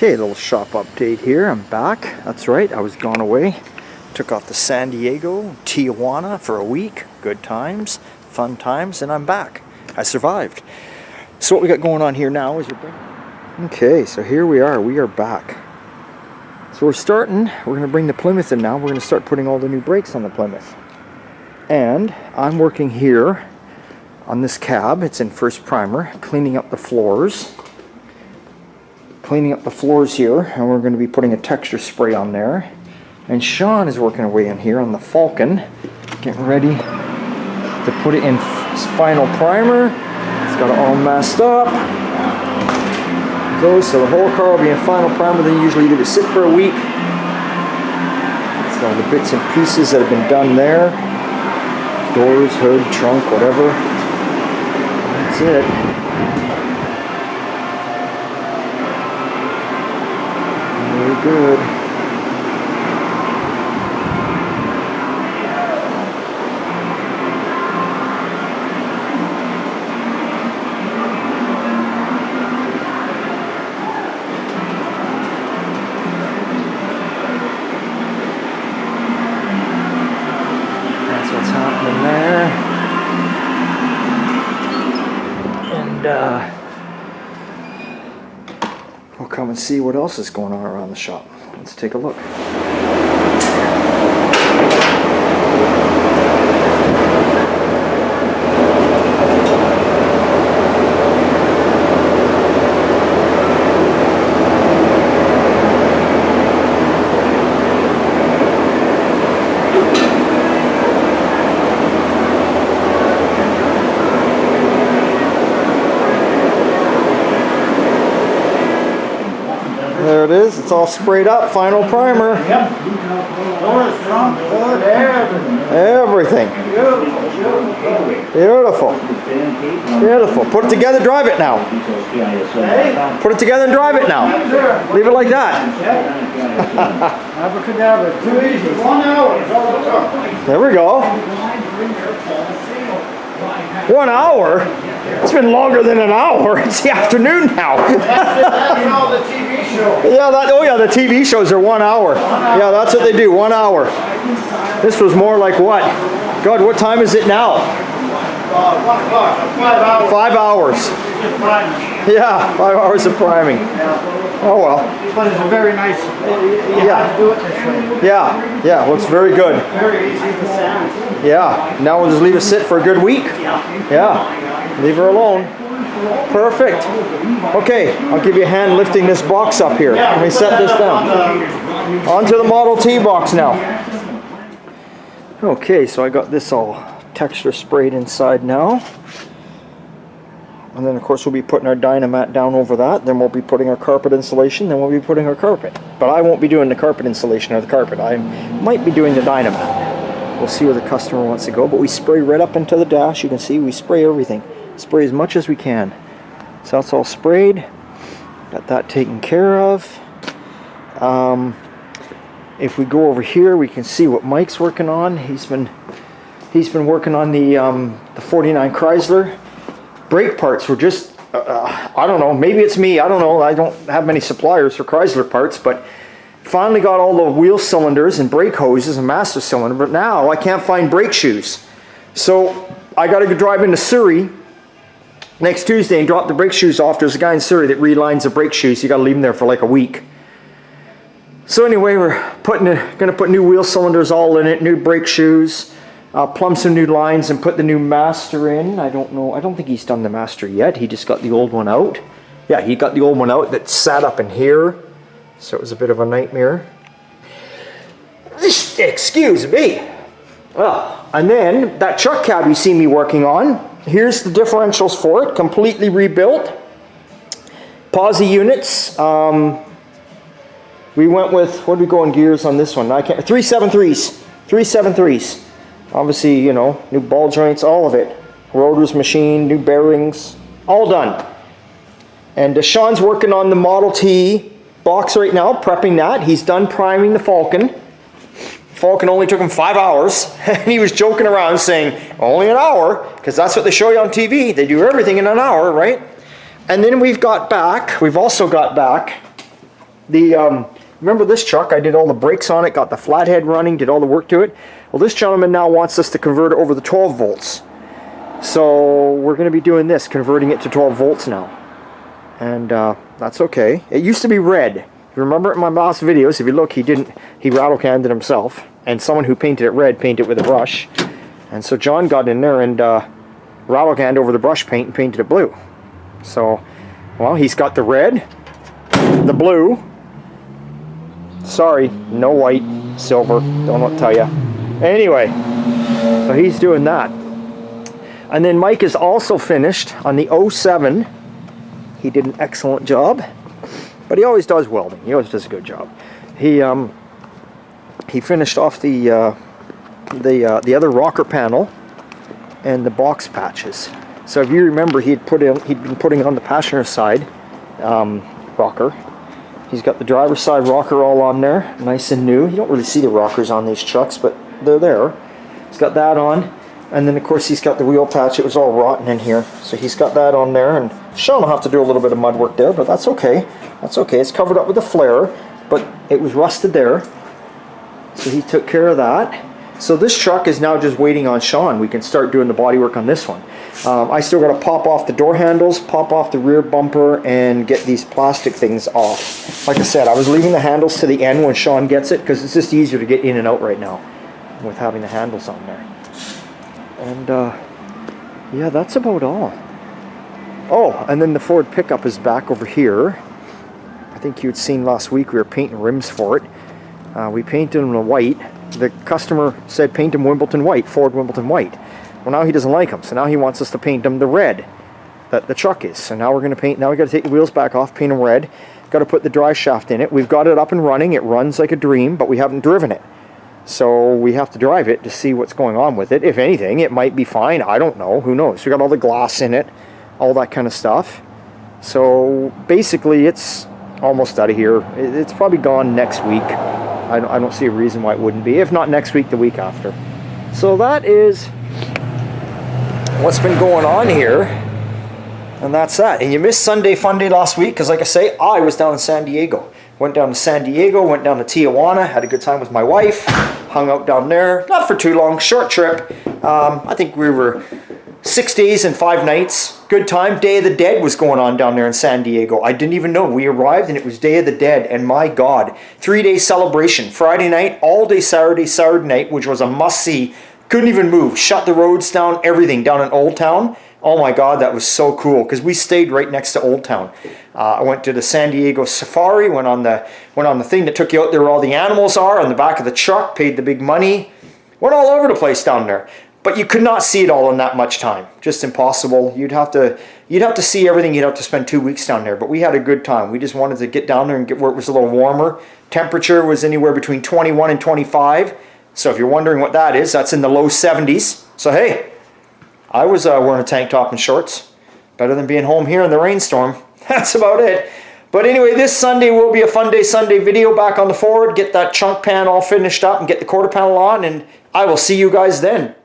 Okay, little shop update here. I'm back. That's right, I was gone away. Took off to San Diego, Tijuana for a week. Good times, fun times, and I'm back. I survived. So what we got going on here now is okay, so here we are back. So we're going to bring the Plymouth in now. We're going to start putting all the new brakes on the Plymouth. And I'm working here on this cab. It's in first primer, cleaning up the floors. Cleaning up the floors here, and we're going to be putting a texture spray on there. And Sean is working away in here on the Falcon, getting ready to put it in final primer. It's got it all messed up. So the whole car will be in final primer. Then you usually leave it sit for a week. It's all the bits and pieces that have been done there. Doors, hood, trunk, whatever. That's it. Very good. That's what's happening there. And we'll come and see what else is going on around the shop. Let's take a look. There it is. It's all sprayed up. Final primer. Yep. Doors, trunk, hood, everything. Beautiful. Beautiful. Beautiful. Put it together, drive it now. Hey? Put it together and drive it now. Leave it like that. Abracadabra. Too easy. 1 hour is all it took. There we go. 1 hour? It's been longer than an hour. It's the afternoon now. That's all the TV show. Yeah, the TV shows are 1 hour. Yeah, that's what they do, 1 hour. This was more like what? God, what time is it now? 1 o'clock. 5 hours. 5 hours. Just priming. Yeah, 5 hours of priming. Oh well. But it's a very nice. You have to do it this way. Yeah, looks very good. Very easy to sand. Yeah, now we'll just leave it sit for a good week. Yeah, leave her alone. Perfect. Okay, I'll give you a hand lifting this box up here. Let me set this down. Onto the Model T box now. Okay, so I got this all texture sprayed inside now. And then of course we'll be putting our Dynamat down over that. Then we'll be putting our carpet insulation. Then we'll be putting our carpet. But I won't be doing the carpet insulation or the carpet. I might be doing the Dynamat. We'll see where the customer wants to go. But we spray right up into the dash. You can see we spray everything. Spray as much as we can. So that's all sprayed. Got that taken care of. If we go over here, we can see what Mike's working on. He's been working on the 49 Chrysler. Brake parts were just, I don't know, maybe it's me, I don't know, I don't have many suppliers for Chrysler parts, but finally got all the wheel cylinders and brake hoses and master cylinder, but now I can't find brake shoes. So I got to go drive into Surrey next Tuesday and drop the brake shoes off. There's a guy in Surrey that relines the brake shoes. You got to leave them there for like a week. So anyway, we're going to put new wheel cylinders all in it, new brake shoes. Plumb some new lines and put the new master in. I don't think he's done the master yet. He just got the old one out. Yeah, he got the old one out that sat up in here. So it was a bit of a nightmare. Excuse me. Well, and then that truck cab you see me working on. Here's the differentials for it, completely rebuilt. Posi units. We went with, what did we go in gears on this one? 373s. 373s. Obviously, you know, new ball joints, all of it. Rotors machined, new bearings, all done. And Sean's working on the Model T box right now, prepping that. He's done priming the Falcon. Falcon only took him 5 hours, and he was joking around saying, only an hour, because that's what they show you on TV. They do everything in an hour, right? And then we've also got back Remember this truck? I did all the brakes on it, got the flathead running, did all the work to it. Well, this gentleman now wants us to convert it over the 12 volts. So we're going to be doing this, converting it to 12 volts now. And that's okay. It used to be red. You remember in my last videos, if you look, he rattle canned it himself. And someone who painted it red painted it with a brush. And so John got in there and rattle canned over the brush paint and painted it blue. So, well, he's got the red, the blue. Sorry, no white, silver, don't know what to tell you. Anyway, so he's doing that. And then Mike is also finished on the 07. He did an excellent job, but he always does welding. He always does a good job. He finished off the other rocker panel and the box patches. So if you remember, he'd been putting on the passenger side rocker. He's got the driver's side rocker all on there, nice and new. You don't really see the rockers on these trucks, but they're there. He's got that on, and then of course he's got the wheel patch. It was all rotten in here, so he's got that on there. And Sean will have to do a little bit of mud work there, but that's okay. That's okay. It's covered up with a flare, but it was rusted there, so he took care of that. So this truck is now just waiting on Sean. We can start doing the body work on this one. I still got to pop off the door handles, pop off the rear bumper, and get these plastic things off. Like I said, I was leaving the handles to the end when Sean gets it, because it's just easier to get in and out right now with having the handles on there. And yeah, that's about all. Oh, and then the Ford pickup is back over here. I think you'd seen last week we were painting rims for it. We painted them in white. The customer said paint them Wimbledon white, Ford Wimbledon white. Well, now he doesn't like them, so now he wants us to paint them the red that the truck is. So now we're going to paint. Now we got to take the wheels back off, paint them red. Got to put the drive shaft in it. We've got it up and running. It runs like a dream, but we haven't driven it. So we have to drive it to see what's going on with it. If anything, it might be fine. I don't know. Who knows? We got all the glass in it, all that kind of stuff. So basically, it's almost out of here. It's probably gone next week. I don't see a reason why it wouldn't be. If not next week, the week after. So that is what's been going on here. And that's that. And you missed Sunday Fun Day last week because, like I say, I was down in San Diego. Went down to San Diego, went down to Tijuana, had a good time with my wife, hung out down there. Not for too long, short trip. I think we were 6 days and 5 nights. Good time. Day of the Dead was going on down there in San Diego. I didn't even know. We arrived and it was Day of the Dead. And my God, 3-day celebration. Friday night, all day Saturday night, which was a must-see. Couldn't even move. Shut the roads down, everything down in Old Town. Oh my God, that was so cool because we stayed right next to Old Town. I went to the San Diego Safari, went on the thing that took you out there where all the animals are on the back of the truck, paid the big money. Went all over the place down there. But you could not see it all in that much time. Just impossible. You'd have to see everything. You'd have to spend 2 weeks down there. But we had a good time. We just wanted to get down there and get where it was a little warmer. Temperature was anywhere between 21 and 25. So if you're wondering what that is, that's in the low 70s. So hey, I was wearing a tank top and shorts. Better than being home here in the rainstorm. That's about it. But anyway, this Sunday will be a Fun Day Sunday video back on the Ford. Get that chunk pan all finished up and get the quarter panel on. And I will see you guys then.